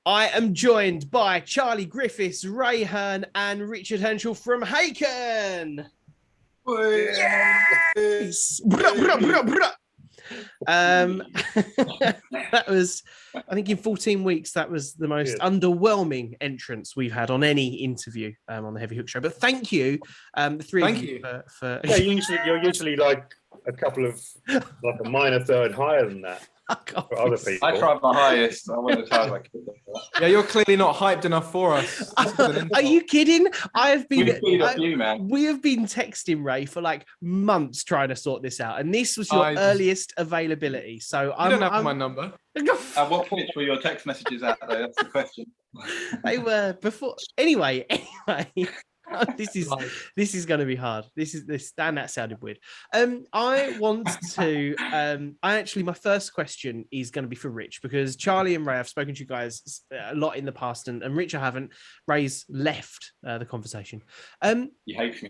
I am joined by Charlie Griffiths, Ray Hearne, and Richard Henshall from Haken. Yes! That was, I think, in 14 weeks, that was the most underwhelming entrance we've had on any interview on the Heavy Hook Show. But thank you, the three of you. For... Yeah, you're usually like a couple of, like a minor third higher than that. For other people. I tried my highest. I wanted to try like. Yeah, you're clearly not hyped enough for us. Are you kidding? We have been texting Ray for like months trying to sort this out, and this was your earliest availability. So I don't have my number. At what point were your text messages at, though? That's the question. They were before. Anyway. This is going to be hard. That sounded weird. I want to. My first question is going to be for Rich, because Charlie and Ray, I've spoken to you guys a lot in the past, and Rich I haven't. Ray's left the conversation. You hate me.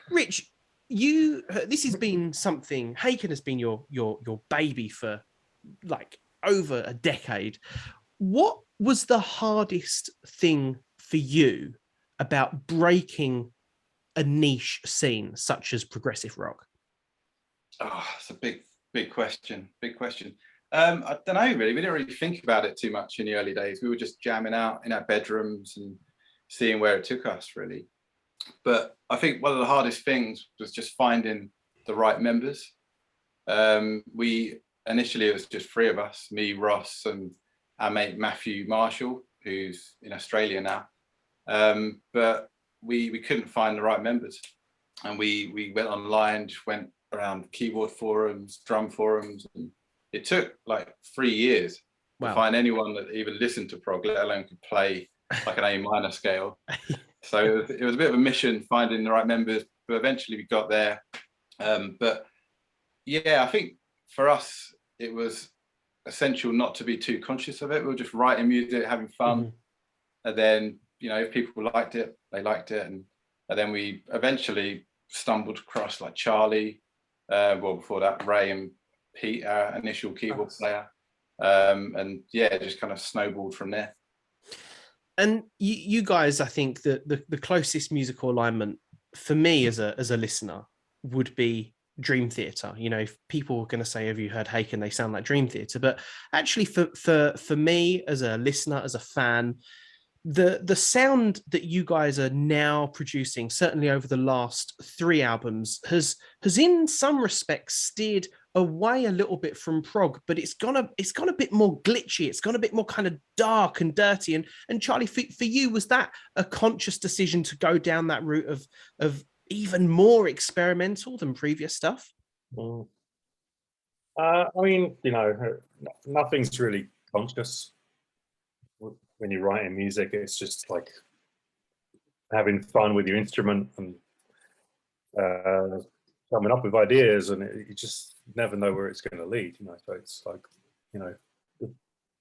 Rich, this has been something. Haken has been your baby for like over a decade. What was the hardest thing for you about breaking a niche scene such as progressive rock? Oh, it's a big question. Big question. I don't know, really. We didn't really think about it too much in the early days. We were just jamming out in our bedrooms and seeing where it took us, really. But I think one of the hardest things was just finding the right members. Initially, it was just three of us, me, Ross, and our mate Matthew Marshall, who's in Australia now. But we couldn't find the right members, and we went online, just went around keyboard forums, drum forums, and it took like 3 years to find anyone that even listened to prog, let alone could play like an A minor scale. So it was a bit of a mission finding the right members, but eventually we got there. But yeah, I think for us it was essential not to be too conscious of it. We were just writing music, having fun, and then, you know, if people liked it, they liked it. And then we eventually stumbled across like Charlie, before that, Ray and Pete, our initial keyboard player. And yeah, it just kind of snowballed from there. And you guys, I think that the closest musical alignment for me as a listener would be Dream Theater. You know, if people are going to say, have you heard Haken? They sound like Dream Theater. But actually for me as a listener, as a fan, the sound that you guys are now producing, certainly over the last 3 albums, has in some respects steered away a little bit from prog, but it's gone a bit more glitchy. It's gone a bit more kind of dark and dirty. And Charlie, for you, was that a conscious decision to go down that route of even more experimental than previous stuff? I mean, you know, nothing's really conscious. When you're writing music, it's just like having fun with your instrument and coming up with ideas, and you just never know where it's going to lead, you know. So it's like, you know, the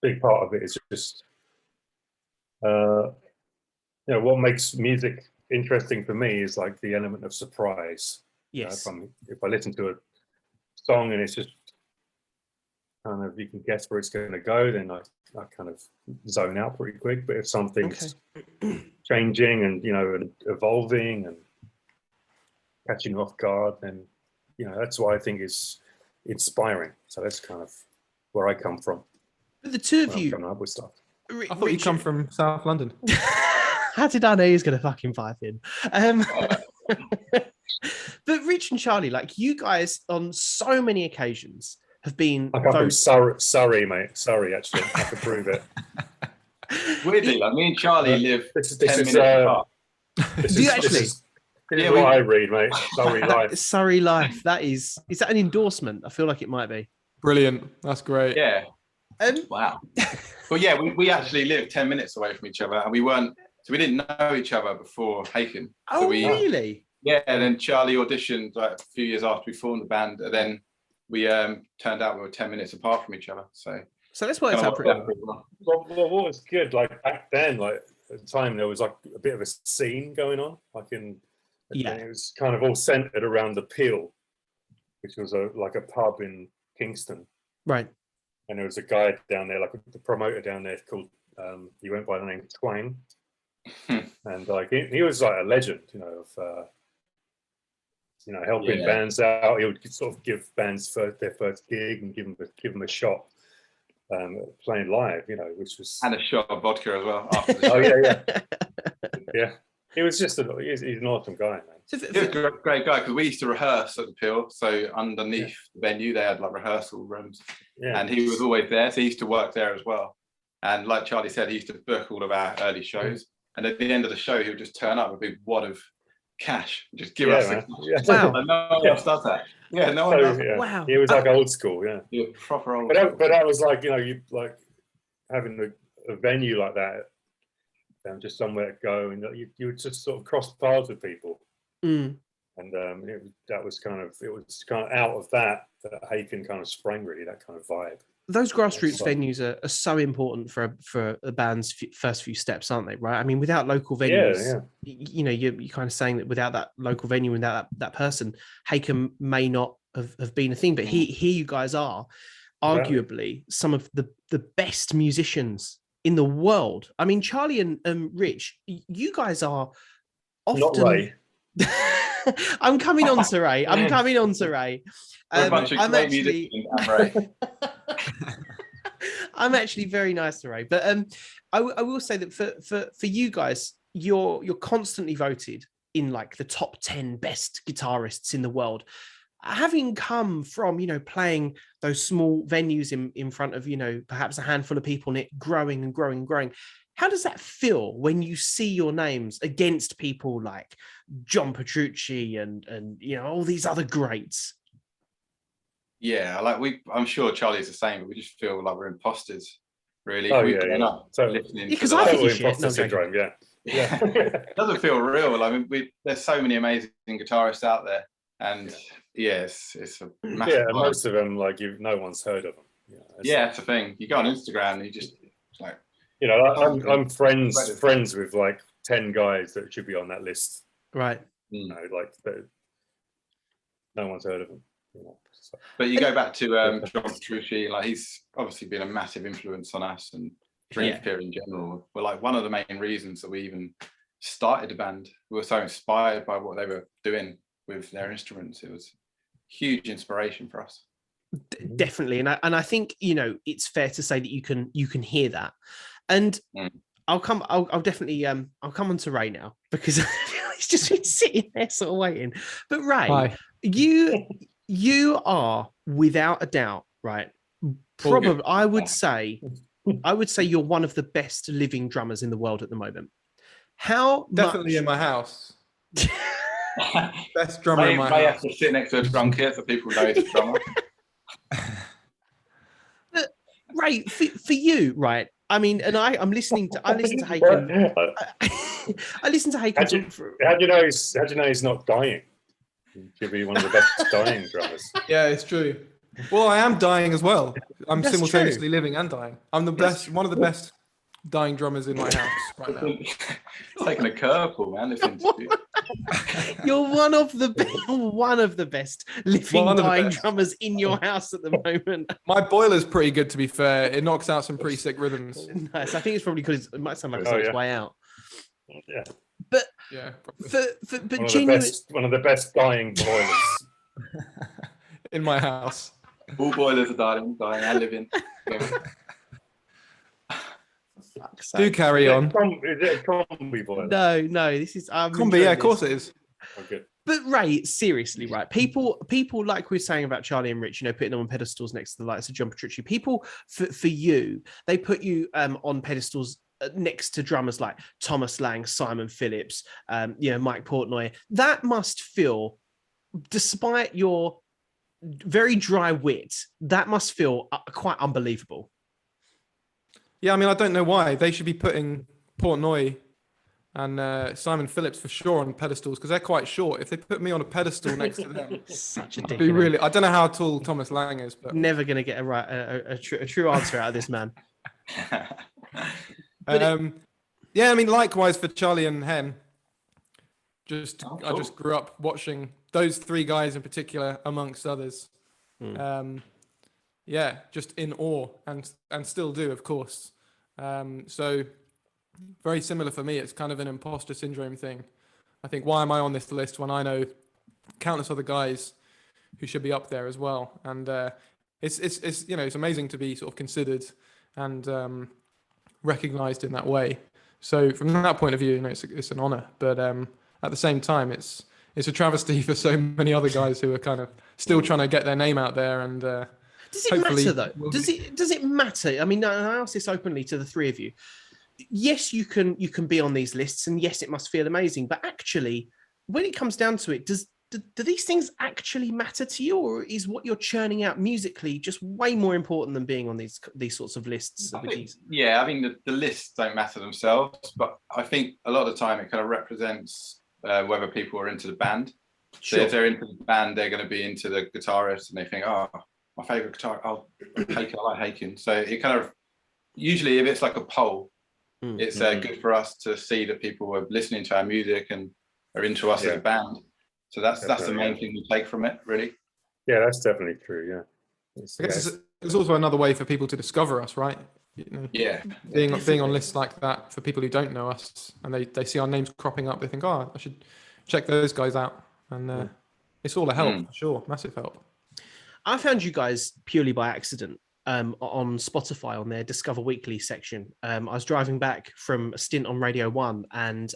big part of it is just, you know, what makes music interesting for me is like the element of surprise. Yes. You know, if I listen to a song and it's just kind of, you can guess where it's going to go, then I kind of zone out pretty quick. But if something's changing and, you know, and evolving and catching off guard, then, you know, that's what I think is inspiring. So that's kind of where I come from. But the two of you coming up with stuff. I thought you come from South London. How did I know he was going to fucking pipe in? But Rich and Charlie, like, you guys on so many occasions have been. I come from Surrey, mate. Surrey, actually. I can prove it. Weirdly, like, me and Charlie live 10 minutes apart. Do you actually? This is what I read, mate. Surrey Life. Surrey Life. Is that an endorsement? I feel like it might be. Brilliant. That's great. Yeah. Wow. Well, yeah, we actually live 10 minutes away from each other, and we didn't know each other before Haken. Oh, so really? Yeah, and then Charlie auditioned like a few years after we formed the band, and then we turned out we were 10 minutes apart from each other. So that's why it's out pretty well. What was good, like back then, like at the time, there was like a bit of a scene going on, like it was kind of all centered around the Peel, which was like a pub in Kingston. Right. and there was a guy down there, like the promoter down there, called he went by the name Twang, and like he was like a legend, of helping bands out. He would sort of give bands their first gig and give them a shot playing live, which was, and a shot of vodka as well. After the show. yeah. He was just he's an awesome guy, man. He's a great guy, because we used to rehearse at the Peel. So underneath the venue, they had like rehearsal rooms, and he was always there. So he used to work there as well. And like Charlie said, he used to book all of our early shows. And at the end of the show, he would just turn up with a big wad of cash, just give us. Wow! No one else does that. Yeah, no one does. Wow! He was like old school, yeah, proper old. But that was like, you like having a venue like that. Just somewhere to go, and you would just sort of cross paths with people, and that was kind of out of that Haken kind of sprang, really, that kind of vibe. Those grassroots venues are so important for a band's first few steps, aren't they? Right? I mean, without local venues, you're kind of saying that without that local venue, without that person, Haken may not have been a thing. But here you guys are, arguably some of the best musicians in the world. I mean, Charlie and Rich, you guys are often. Not Ray. I'm coming on to Ray. I'm actually. I'm actually very nice to Ray, but I will say that for you guys, you're constantly voted in like the top 10 best guitarists in the world. Having come from, playing those small venues in front of, perhaps a handful of people, and it growing and growing and growing, how does that feel when you see your names against people like John Petrucci and all these other greats? Yeah, I'm sure Charlie's the same, but we just feel like we're imposters, really. Oh, listening because I think imposter syndrome, yeah. It doesn't feel real. I mean, there's so many amazing guitarists out there, and yes, it's a massive and most of them, like, no one's heard of them. That's the thing. You go on Instagram and you just like, I'm friends with like 10 guys that should be on that list, right? Like no one's heard of them. But you go back to John Petrucci, like, he's obviously been a massive influence on us and Dream Theater in general. But like, one of the main reasons that we even started the band, we were so inspired by what they were doing with their instruments. It was huge inspiration for us. Definitely, and I think it's fair to say that you can hear that, and I'll come on to Ray now, because he's just been sitting there sort of waiting. But Ray, Hi. You are without a doubt, right? Probably, I would say you're one of the best living drummers in the world at the moment. Definitely in my house. Best drummer in my house. I have to sit next to a drum kit so people know he's a drummer. But Ray, for you, right? I mean, and I listen to Haken. I listen to Haken. How do you know he's not dying? He could be one of the best dying drummers. Yeah, it's true. Well, I am dying as well. I'm That's simultaneously true. living and dying. I'm the best, one of the best dying drummers in my house right now. It's taking a curveball, man. This interview. You're one of the best living dying drummers in your house at the moment. My boiler's pretty good, to be fair. It knocks out some pretty sick rhythms. Nice. I think it's probably because it might sound like it's on its way out. Yeah. But yeah, but one of the best dying boilers in my house. All boilers are dying. I live in. Do carry on. Is it a combi boiler? No. This is Combi, yeah, of course it is. Okay. But Ray, seriously, right? People like we were saying about Charlie and Rich, putting them on pedestals next to the likes of John Petrucci. People, for you, they put you on pedestals next to drummers like Thomas Lang, Simon Phillips, Mike Portnoy. That must feel, despite your very dry wit, that must feel quite unbelievable. Yeah, I mean, I don't know why. They should be putting Portnoy and Simon Phillips for sure on pedestals, because they're quite short. If they put me on a pedestal next to them, such a I'd be really. I don't know how tall Thomas Lang is, but never going to get a true answer out of this man. Yeah, I mean, likewise for Charlie and Hen. Cool. I just grew up watching those three guys in particular, amongst others. just in awe, and still do, of course. So very similar for me. It's kind of an imposter syndrome thing. I think, why am I on this list when I know countless other guys who should be up there as well? And it's it's amazing to be sort of considered and recognized in that way. So from that point of view, it's an honor. But at the same time, it's a travesty for so many other guys who are kind of still trying to get their name out there. And does it matter though? Does it matter? I mean, I ask this openly to the three of you. Yes, you can be on these lists, and yes, it must feel amazing. But actually, when it comes down to it, do these things actually matter to you, or is what you're churning out musically just way more important than being on these sorts of lists? I mean, the lists don't matter themselves, but I think a lot of the time it kind of represents whether people are into the band. Sure. So if they're into the band, they're going to be into the guitarist, and they think, oh, my favorite guitar, Haken, I like Haken. So it kind of, usually if it's like a poll, it's good for us to see that people are listening to our music and are into us as a band. So that's the main thing we take from it, really. Yeah, that's definitely true. Yeah, I guess it's also another way for people to discover us, right? Being on lists like that, for people who don't know us and they see our names cropping up, they think, oh, I should check those guys out. And it's all a help, for sure, massive help. I found you guys purely by accident on Spotify on their Discover Weekly section. I was driving back from a stint on Radio 1, and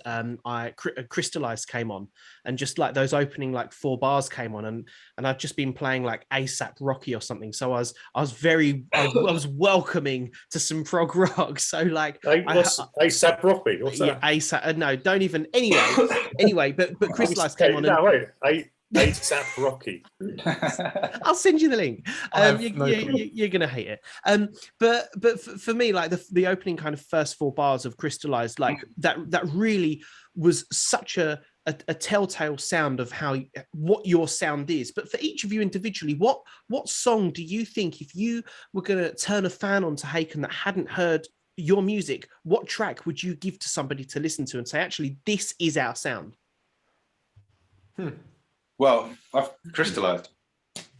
Crystallized came on, and just like those opening like 4 bars came on, and I'd just been playing like ASAP Rocky or something. So I was welcoming to some prog rock. So like ASAP Rocky? What's that? Yeah, ASAP. No, don't even. Anyway, but Crystallized came on. No, wait. ASAP Rocky. I'll send you the link. You're gonna hate it. But for me, like the opening kind of first 4 bars of Crystallized, like that really was such a telltale sound of what your sound is. But for each of you individually, what song do you think, if you were gonna turn a fan onto Haken that hadn't heard your music, what track would you give to somebody to listen to and say, actually, this is our sound? Well, I've Crystallized.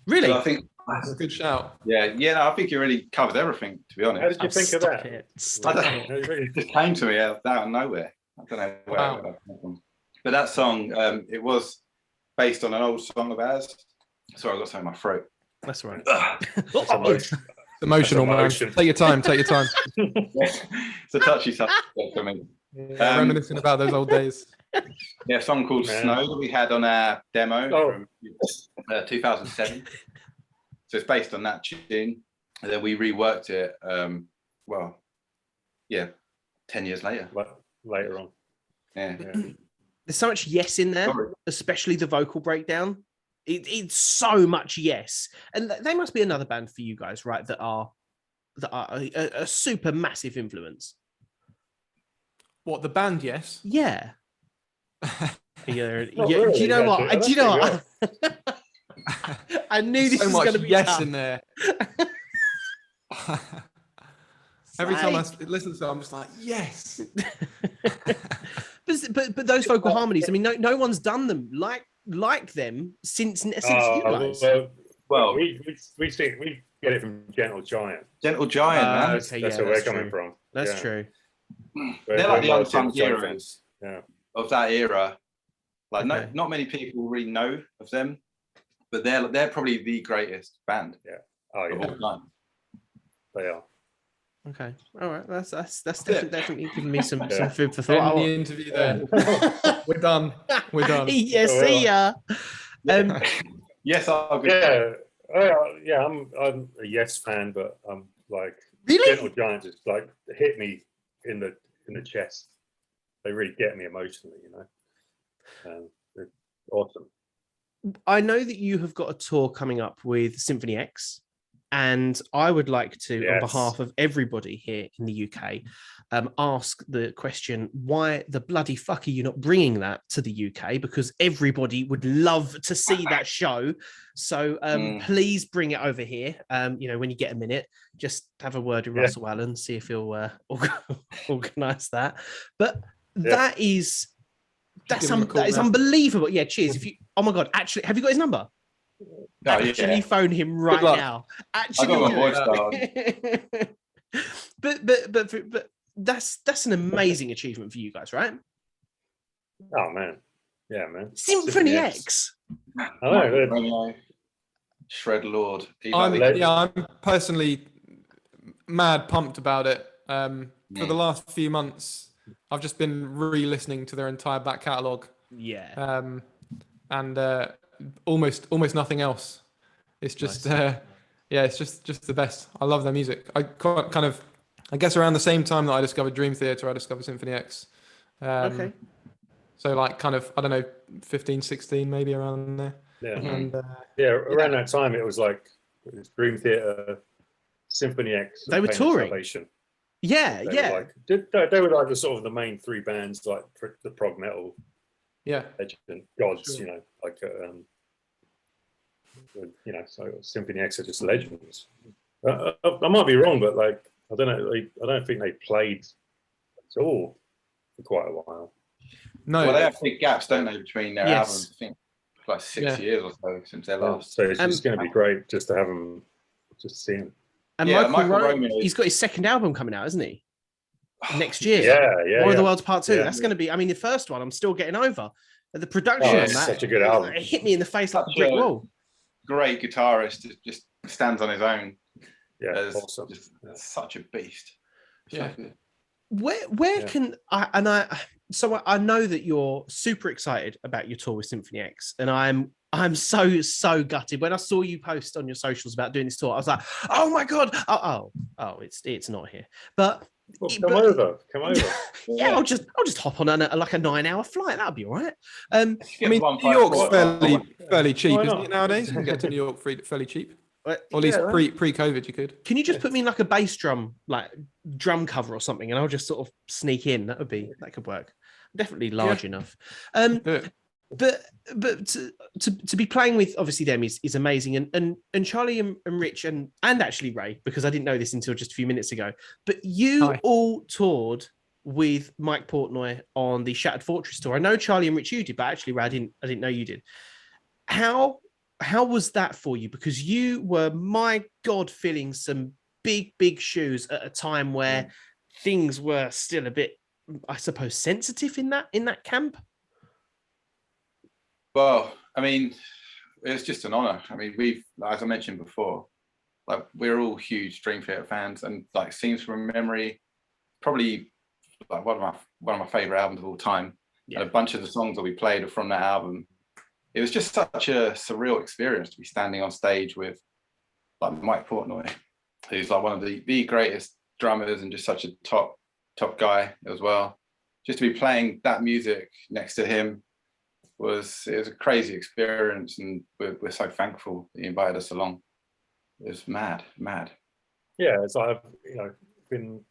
Really? So I think that's a good shout. Yeah. No, I think you really covered everything, to be honest. How did you think of that? It just came to me out of nowhere. I don't know where that came from. But that song, it was based on an old song of ours. Sorry, I got something in my throat. That's all right. It's emotional, man. Take your time. It's a touchy subject for me. Reminiscing about those old days. Yeah, a song called Snow that we had on our demo from 2007. So it's based on that tune. And then we reworked it, 10 years later. Later on. Yeah. There's so much yes in there, especially the vocal breakdown. It's so much yes. And they must be another band for you guys, right, that are a super massive influence. What, the band, yes? Yeah. Do you know what? I knew this was going to be yes tough. in there. Every time I listen to it, I'm just like, yes. but those vocal harmonies, I mean, no one's done them like them since you guys. We get it from Gentle Giant. Gentle Giant, man. That's where we're coming from. That's true. They're like the unsung heroes of that era. Like not many people really know of them, but they're probably the greatest band. Yeah. Oh yeah. Of all time. They are. Okay. All right. That's definitely giving me some food for thought. End the interview there. We're done. Yeah. See ya. Yes, I'll be. Yeah. I'm a Yes fan, but I'm like really? Gentle Giant just like hit me in the chest. They really get me emotionally, They're awesome. I know that you have got a tour coming up with Symphony X, and I would like to, on behalf of everybody here in the UK, ask the question, why the bloody fuck are you not bringing that to the UK? Because everybody would love to see that show. So please bring it over here. When you get a minute, just have a word with Russell Allen, see if he'll organise that. But that is unbelievable. Yeah, cheers. Oh my God, actually, have you got his number? Actually phone him right now. Actually, I got my voice down. but that's an amazing achievement for you guys, right? Oh man, yeah, man. Symphony X. I know. Shred Lord. I'm personally mad pumped about it. For the last few months, I've just been re-listening to their entire back catalogue. Yeah. And almost nothing else. It's just it's just the best. I love their music. I guess around the same time that I discovered Dream Theater, I discovered Symphony X. Okay. So like kind of, I don't know, 15, 16 maybe around there. Yeah. And, around that time it was Dream Theater, Symphony X. They were touring. Salvation. Yeah, They were like the sort of the main three bands, like the prog metal. Yeah. Legend gods, Sure. So Symphony X are just legends. I might be wrong, but I don't know. I don't think they played at all for quite a while. No. Well, they have big gaps, don't they, between their Yes. albums? I think like 6 years or so since their last. So it's going to be great just to have them, just see them. And Yeah, Michael Romeo, he's got his second album coming out, isn't he? Next year. Yeah. War of the Worlds Part 2. Yeah. That's going to be, the first one I'm still getting over. The production on that, such a good album. It hit me in the face like a brick wall. Great guitarist, just stands on his own. Yeah, awesome. Such a beast. Yeah. Where can so I know that you're super excited about your tour with Symphony X, and I'm so gutted when I saw you post on your socials about doing this tour. I was like, oh my god, it's not here, but come over. Yeah, I'll just hop on a 9-hour flight. That'll be all right. New York's fairly cheap, isn't it, nowadays? You can get to New York fairly cheap. Or at least pre-COVID, you could. Can you just put me in like a bass drum, drum cover or something, and I'll just sort of sneak in? That could work. Definitely large enough. But to be playing with obviously them is amazing, and Charlie and Rich and actually Ray, because I didn't know this until just a few minutes ago. But you all toured with Mike Portnoy on the Shattered Fortress tour. I know Charlie and Rich you did, but actually Ray, I didn't know you did. How was that for you? Because you were, my God, filling some big shoes at a time where things were still a bit, I suppose, sensitive in that camp. Well, it's just an honor. We've, as I mentioned before, we're all huge Dream Theater fans, and Scenes from Memory, probably one of my favorite albums of all time. Yeah. And a bunch of the songs that we played are from that album. It was just such a surreal experience to be standing on stage with Mike Portnoy, who's one of the greatest drummers and just such a top guy as well. Just to be playing that music next to him was a crazy experience, and we're so thankful that he invited us along. It was mad. Yeah, it's I've been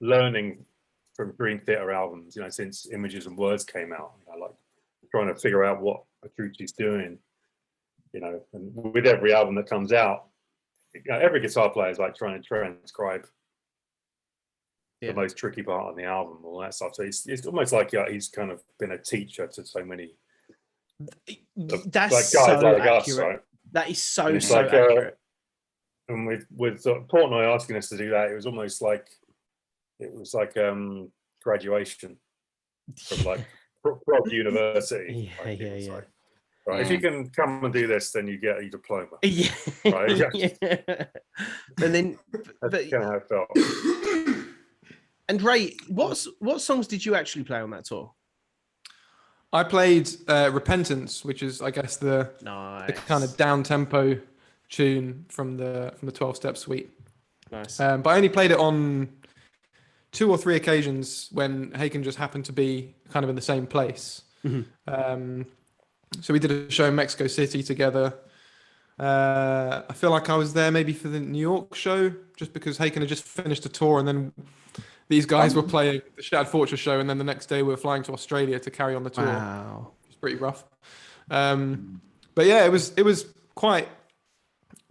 learning from Dream Theater albums, since Images and Words came out. Trying to figure out what Petrucci's doing, and with every album that comes out, every guitar player is trying to transcribe the most tricky part on the album, all that stuff. So it's almost like he's kind of been a teacher to so many. That's guys so like accurate. us, right? That is so accurate. And with Portnoy asking us to do that, it was almost like graduation from prog university. Yeah. Right, if you can come and do this, then you get a diploma. Yeah. Right. Yeah. And then, that's kind of how it felt. And Ray, what songs did you actually play on that tour? I played Repentance, which is, I guess, the kind of down tempo tune from the 12-step suite. Nice. But I only played it on 2 or 3 occasions when Haken just happened to be kind of in the same place. Mm-hmm. So we did a show in Mexico City together. I feel like I was there maybe for the New York show, just because Haken had just finished a tour, and then these guys were playing the Shattered Fortress show, and then the next day we were flying to Australia to carry on the tour. Wow. It was pretty rough. But yeah, it was quite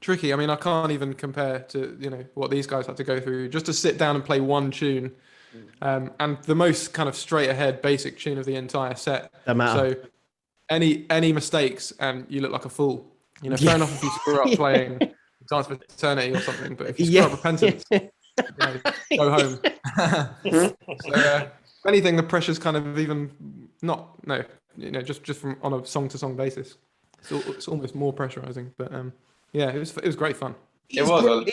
tricky. I can't even compare to what these guys had to go through just to sit down and play one tune, and the most kind of straight ahead basic tune of the entire set. So any mistakes and you look like a fool. You know, fair enough if you screw up playing Dance of Eternity or something, but if you screw up Repentance, go home. So, if anything, the pressure's kind of even just from on a song to song basis. It's almost more pressurizing, but yeah, it was great fun. It was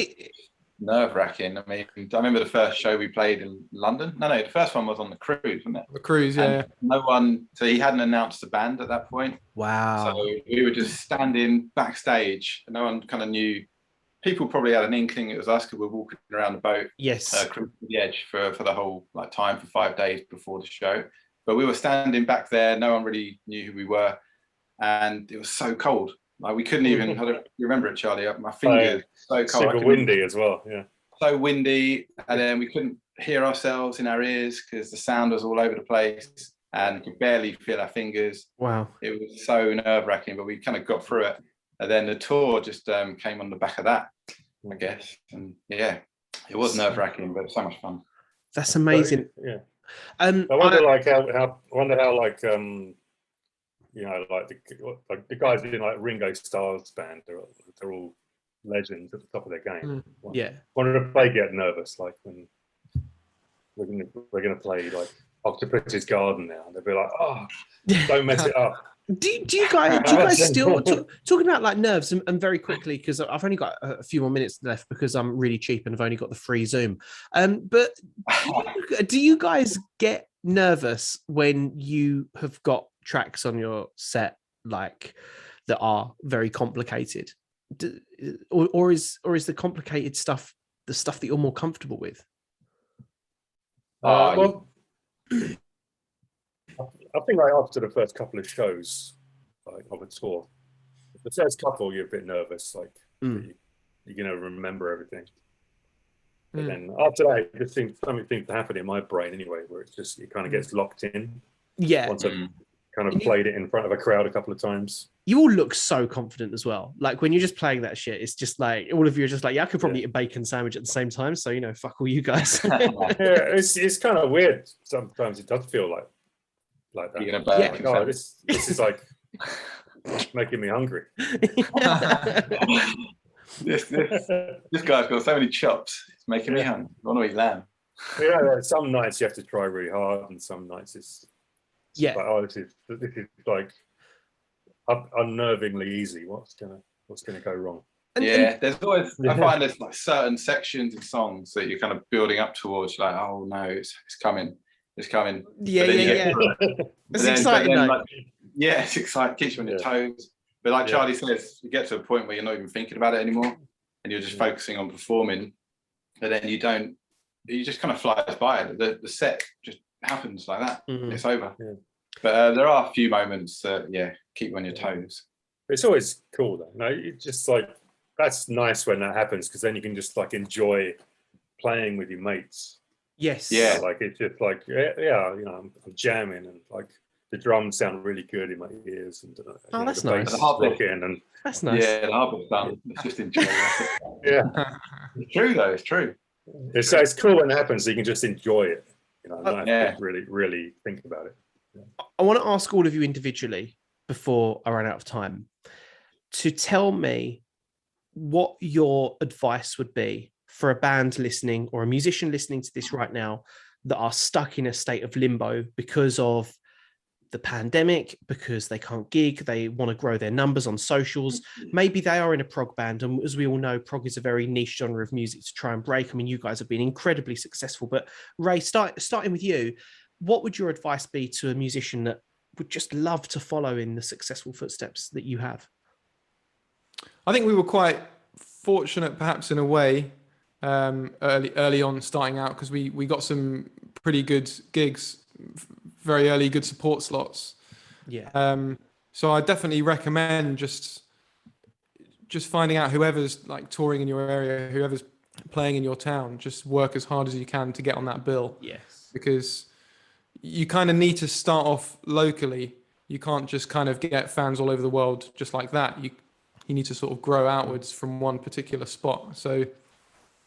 nerve-wracking. I mean, I remember the first show we played in London. No, the first one was on the cruise, wasn't it? The cruise, yeah. No one, so he hadn't announced the band at that point. Wow. So we were just standing backstage, and no one kind of knew. People probably had an inkling it was us because we were walking around the boat, cruising to the edge for the whole time for 5 days before the show. But we were standing back there. No one really knew who we were, and it was so cold. Like we couldn't even. You remember it, Charlie? My fingers so cold. Super windy as well. Yeah. So windy, and then we couldn't hear ourselves in our ears because the sound was all over the place, and could barely feel our fingers. Wow. It was so nerve-wracking, but we kind of got through it. And then the tour just came on the back of that, I guess. And yeah, it was nerve-wracking, but so much fun. That's amazing. Yeah. I wonder how the guys in like Ringo Starr's band, they're all legends at the top of their game. Yeah. Wonder if they get nervous, like when we're gonna play like Octopus's Garden now, and they'll be like, "Oh, don't mess it up." Do you guys still talking about like nerves and very quickly, because I've only got a few more minutes left because I'm really cheap and I've only got the free Zoom. But do you guys get nervous when you have got tracks on your set like that are very complicated, or is the complicated stuff the stuff that you're more comfortable with? Well, I think like after the first couple of shows like of a tour, the first couple you're a bit nervous, like you're gonna remember everything. But then after that, it just seems something to happen in my brain anyway, where it kind of gets locked in. Yeah. Once I've kind of played it in front of a crowd a couple of times. You all look so confident as well. Like when you're just playing that shit, it's just like all of you are just like, yeah, I could probably eat a bacon sandwich at the same time. So fuck all you guys. It's kind of weird. Sometimes it does feel like that. This is like making me hungry. This guy's got so many chops. It's making me hungry. I want to eat lamb. Some nights you have to try really hard, and some nights it's like, this is like unnervingly easy. What's gonna go wrong? There's always I find there's like certain sections in songs that you're kind of building up towards, like, oh no, it's coming. It's coming. It's exciting. It's exciting. Keeps you on your toes. But like Charlie says, you get to a point where you're not even thinking about it anymore, and you're just focusing on performing. But then you just kind of flies by it. The set just happens like that. It's over. Yeah. But there are a few moments that keep you on your toes. It's always cool though. It's just like that's nice when that happens, because then you can just like enjoy playing with your mates. Yes. Yeah. Like it's just like I'm jamming, and like the drums sound really good in my ears, and that's nice. That's nice. Yeah, the harp done. It's just enjoy it. It's true though. It's true. It's cool when it happens. So you can just enjoy it. Not have to really, really think about it. I want to ask all of you individually before I run out of time to tell me what your advice would be for a band listening or a musician listening to this right now that are stuck in a state of limbo because of the pandemic, because they can't gig, they want to grow their numbers on socials. Maybe they are in a prog band, and as we all know, prog is a very niche genre of music to try and break. I mean, you guys have been incredibly successful, but Ray, starting with you, what would your advice be to a musician that would just love to follow in the successful footsteps that you have? I think we were quite fortunate, perhaps in a way, early on starting out, because we got some pretty good gigs very early, good support slots. So I definitely recommend just finding out whoever's like touring in your area, whoever's playing in your town, just work as hard as you can to get on that bill. Yes. Because you kind of need to start off locally. You can't just kind of get fans all over the world just like that. You need to sort of grow outwards from one particular spot. So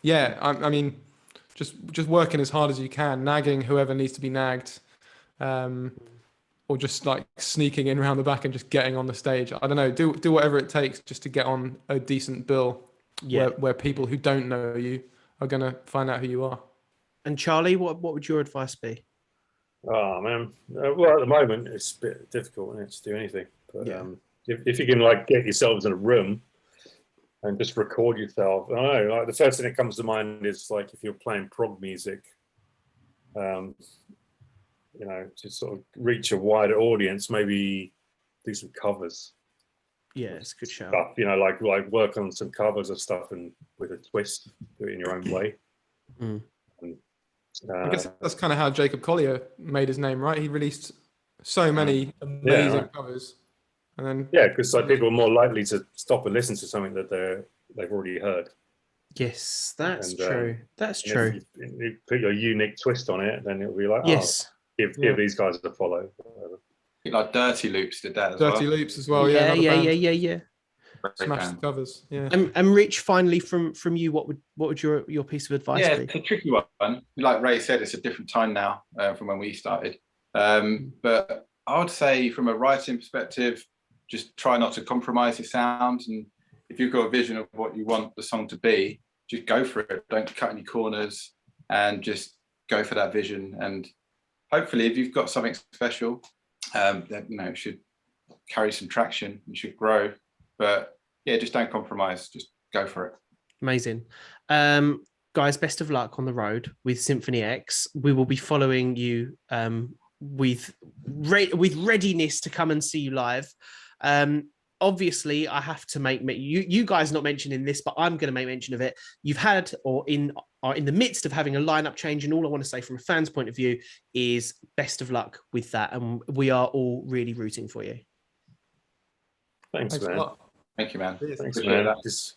I mean, just working as hard as you can, nagging whoever needs to be nagged, and or just like sneaking in around the back and just getting on the stage. I don't know. Do whatever it takes just to get on a decent bill, where people who don't know you are gonna find out who you are. And Charlie, what would your advice be? Oh man, well at the moment it's a bit difficult to do anything. But if you can like get yourselves in a room and just record yourself, I don't know. Like the first thing that comes to mind is like if you're playing prog music, you know, to sort of reach a wider audience, maybe do some covers. Yeah, it's a good shout. Stuff, you know, like work on some covers of stuff and with a twist, do it in your own way. Mm. And, I guess that's kind of how Jacob Collier made his name, right? He released so many amazing covers, and then because like people are more likely to stop and listen to something that they've already heard. Yes, that's true. That's true. If you put your unique twist on it, then it'll be like, give these guys a follow. Like Dirty Loops did that as Dirty well. Loops as well. Yeah. Smashed covers. Yeah. And Rich, finally from you, what would your piece of advice be? It's a tricky one. Like Ray said, it's a different time now from when we started. But I would say from a writing perspective, just try not to compromise your sound. And if you've got a vision of what you want the song to be, just go for it. Don't cut any corners and just go for that vision. And hopefully if you've got something special, that, you know, it should carry some traction, it should grow. But yeah, just don't compromise. Just go for it. Amazing. Guys, best of luck on the road with Symphony X. We will be following you with readiness to come and see you live. Obviously, I have to make you guys not mentioning this, but I'm going to make mention of it. You've had are in the midst of having a lineup change, and all I want to say from a fan's point of view is best of luck with that, and we are all really rooting for you. Thanks man. Thank you, man. Thanks, man. Just